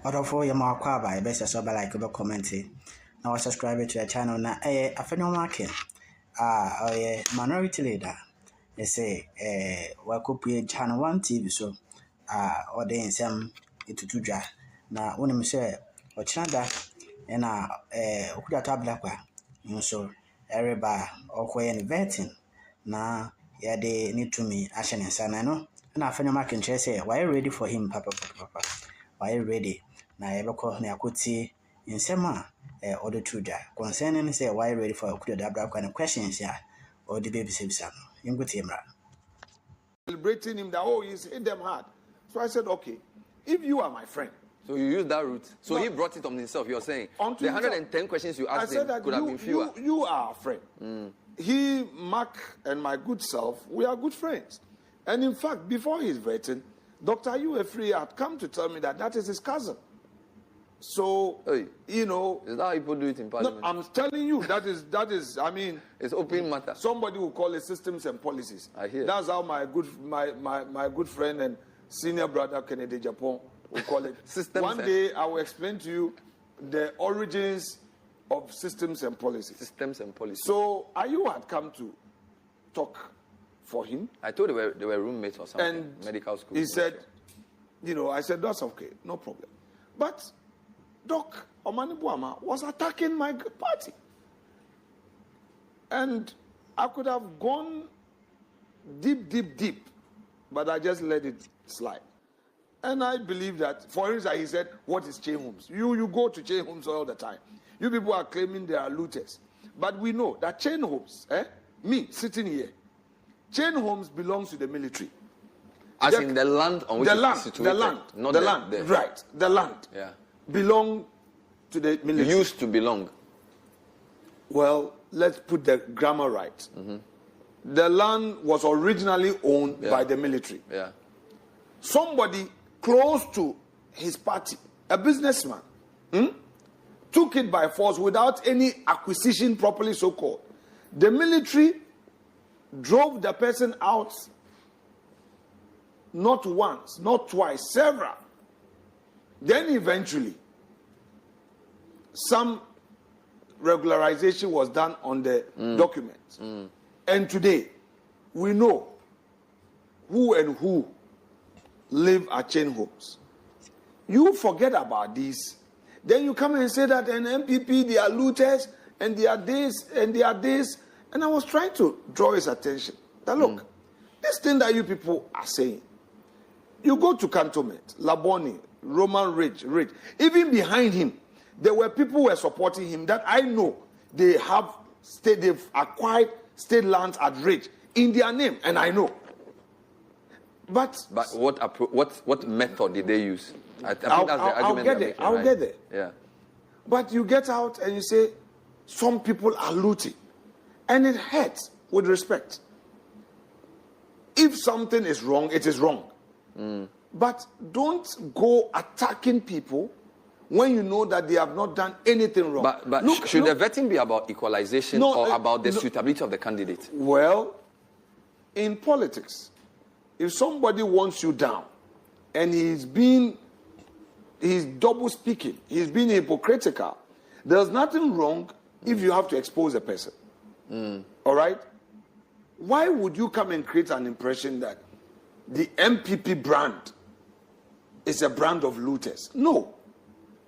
Otofo yama kwaba best so like go comment now subscribe to the channel na afenyo market minority leader they say we kopie channel 1 TV so ode nsem etutudwa na wonim say ochirada na okuda tabla kwa nso ereba okoye ne vetting na yade need to me action sana no na afenyo market nche say why ready for him papa why ready na yebeko na yakoti nsema order to that concerning say why ready for okuda dabra kwa questions ya or the baby sebisa no yinguti emra celebrating him that he's hit them hard. So I said, okay, if you are my friend. So you use that route. So no, he brought it on himself. You're saying the 110 questions you asked him could have been fewer. You are a friend. He, Mark, and my good self, we are good friends. And in fact, before his vetting, Dr. Ufree had come to tell me that is his cousin. So, you know... Is that how people do it in Parliament? No, I'm telling you, that is, I mean... It's open matter. Somebody will call it systems and policies. I hear. That's how my good friend and senior brother, Kennedy Japan, will call it. Systems. One day, I will explain to you the origins of systems and policies. Systems and policies. So, Ayu had come to talk for him. I thought they were roommates or something. And medical school. He said, you know, I said, that's okay, no problem. But... Doc Omani Buama was attacking my party. And I could have gone deep, but I just let it slide. And I believe that, for instance, he said, what is chain homes? You go to chain homes all the time. You people are claiming they are looters. But we know that chain homes, me sitting here, chain homes belongs to the military. As in the land on which it's situated. The land, right, the land. Yeah. Belong to the military. Used to belong. Well, let's put the grammar right. The land was originally owned by the military. Yeah. Somebody close to his party, a businessman, took it by force without any acquisition properly so-called. The military drove the person out not once, not twice, several. Then eventually, some regularization was done on the documents. And today, we know who live at chain homes. You forget about this. Then you come and say that an NPP, they are looters, and they are this, and they are this. And I was trying to draw his attention. That look, this thing that you people are saying, you go to Cantonment, Laboni, Roman Ridge. Even behind him, there were people who were supporting him that I know they've acquired state lands at Ridge in their name, and I know. But what method did they use? I think that's the argument. I'll get there. Yeah. But you get out and you say some people are looting, and it hurts with respect. If something is wrong, it is wrong. But don't go attacking people when you know that they have not done anything wrong. But should the vetting be about equalization or about the suitability of the candidate? Well, in politics, if somebody wants you down and he's double speaking, he's being hypocritical, there's nothing wrong if you have to expose a person. All right? Why would you come and create an impression that the MPP brand is a brand of looters? No.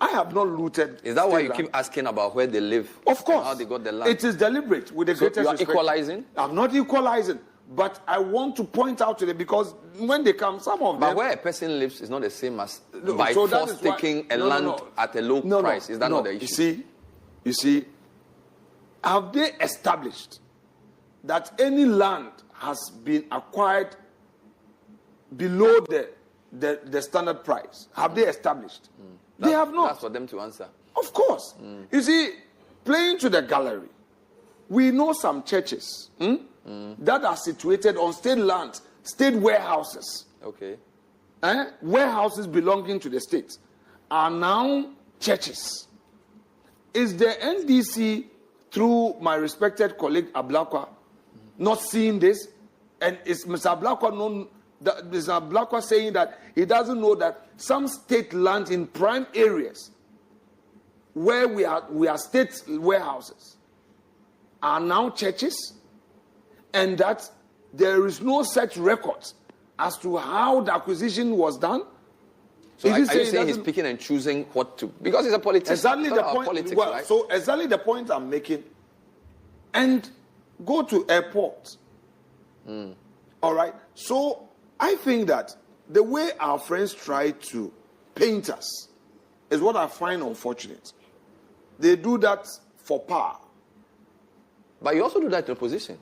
I have not looted. Is that why you keep asking about where they live? Of course. How they got the land? It is deliberate with the greatest respect. You are equalizing? I'm not equalizing. But I want to point out to them because when they come, some of them... But where a person lives is not the same as by force taking a land at a low price. Is that not the issue? You see, have they established that any land has been acquired below the standard price? Have they established? They have not. That's for them to answer. Of course. You see, playing to the gallery, we know some churches that are situated on state land, state warehouses. Okay. Warehouses belonging to the state are now churches. Is the NDC, through my respected colleague Ablakwa, not seeing this? And is Mr. Ablakwa Mr. Blackwell saying that he doesn't know that some state land in prime areas where we are state warehouses are now churches, and that there is no such record as to how the acquisition was done. So are you saying he's picking and choosing what to... Because he's a politician. Exactly the point. Politics, well, right? So exactly the point I'm making. And go to airport. All right? So I think that the way our friends try to paint us is what I find unfortunate. They do that for power. But you also do that in opposition.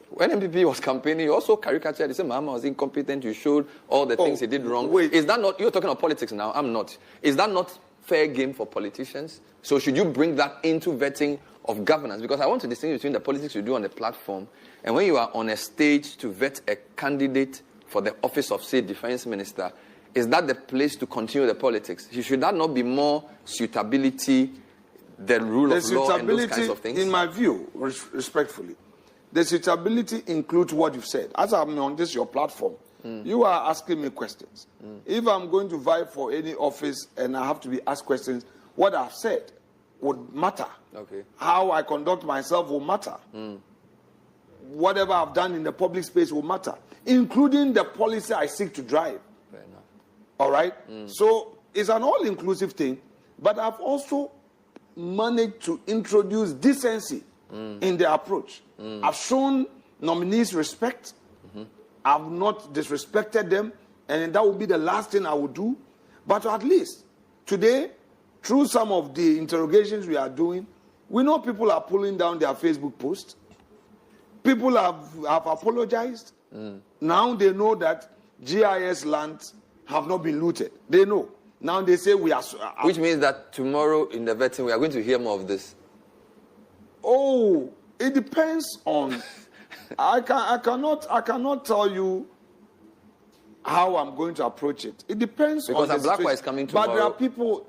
When NPP was campaigning, you also caricatured. You said Mahama was incompetent. You showed all the things he did wrong. Wait. Is that not... You're talking about politics now. I'm not. Is that not fair game for politicians? So should you bring that into vetting of governance? Because I want to distinguish between the politics you do on the platform and when you are on a stage to vet a candidate for the office of, say, defense minister. Is that the place to continue the politics? Should that not be more suitability, the rule of law and those kinds of things? In my view, respectfully, the suitability includes what you've said. As I'm on this, your platform, you are asking me questions. If I'm going to vie for any office and I have to be asked questions, what I've said would matter. Okay. How I conduct myself will matter. Whatever I've done in the public space will matter, including the policy I seek to drive. Fair enough. All right? So it's an all-inclusive thing, but I've also managed to introduce decency in the approach. I've shown nominees respect. I've not disrespected them, and that will be the last thing I will do. But at least today, through some of the interrogations we are doing, we know people are pulling down their Facebook posts. People have apologized. Now they know that GIS lands have not been looted. They know. Now they say we are... Which means that tomorrow in the vetting, we are going to hear more of this. Oh, it depends on... I cannot tell you how I'm going to approach it. It depends because on the Blackwell is coming tomorrow. But there are people...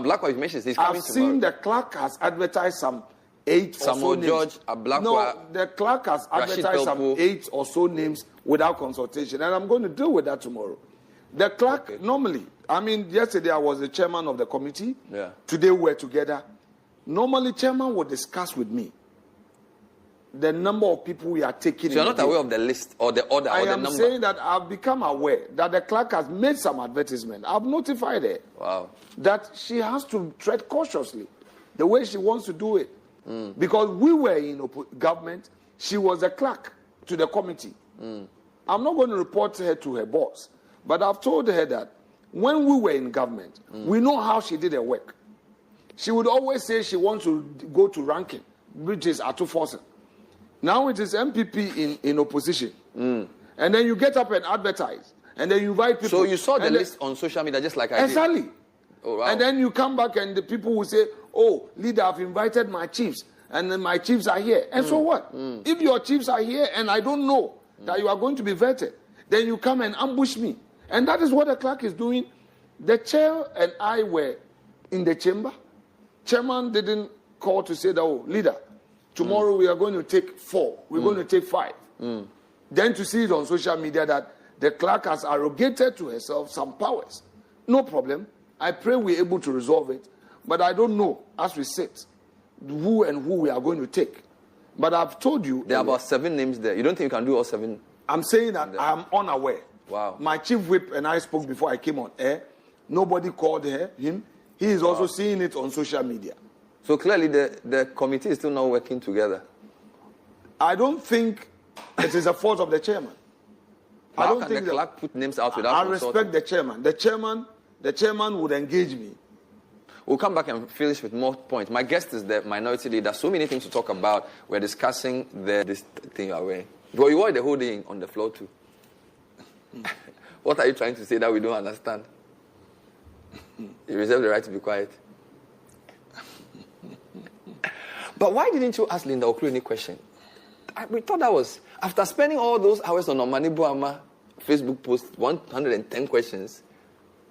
Blackwell, you mentioned, he's coming tomorrow. I've seen the clerk has advertised some 8 Samuel or so George, names. Blackwell, No, the clerk has advertised some 8 or so names without consultation, and I'm going to deal with that tomorrow. The clerk, normally, I mean, yesterday I was the chairman of the committee. Yeah. Today we're together. Normally, chairman will discuss with me the number of people we are taking. So you're not aware of the list or the order or the number? I am saying that I've become aware that the clerk has made some advertisement. I've notified her that she has to tread cautiously the way she wants to do it. Because we were in government, she was a clerk to the committee. I'm not going to report her to her boss, but I've told her that when we were in government, we know how she did her work. She would always say she wants to go to ranking, which is Atufosen. Now it is MPP in opposition. And then you get up and advertise. And then you invite people. So you saw the list on social media just like I did? Exactly. Oh, wow. And then you come back and the people will say, oh, leader, I've invited my chiefs. And then my chiefs are here. And so what? If your chiefs are here and I don't know that you are going to be vetted, then you come and ambush me. And that is what the clerk is doing. The chair and I were in the chamber. Chairman didn't call to say that, oh, leader, tomorrow we are going to take 4. We're going to take 5. Then to see it on social media that the clerk has arrogated to herself some powers. No problem. I pray we're able to resolve it. But I don't know, as we sit, who we are going to take. But I've told you... There are about 7 names there. You don't think you can do all 7? I'm saying that I'm unaware. Wow. My chief whip and I spoke before I came on air. Nobody called him. He is also seeing it on social media. So clearly the committee is still not working together. I don't think it is a fault of the chairman. I don't think the clerk put names out without consulting? I respect the chairman. The chairman would engage me. We'll come back and finish with more points. My guest is the minority leader. So many things to talk about. We're discussing this thing you are wearing. But you wore the whole day on the floor too. What are you trying to say that we don't understand? You reserve the right to be quiet. But why didn't you ask Linda Okru any question? We thought that was... After spending all those hours on Omani Boama Facebook post, 110 questions,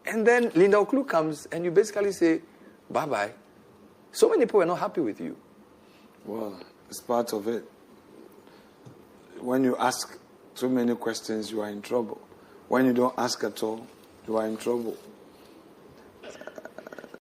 and then Linda Okru comes and you basically say, bye-bye. So many people were not happy with you. Well, it's part of it. When you ask so many questions, you are in trouble. When you don't ask at all, you are in trouble.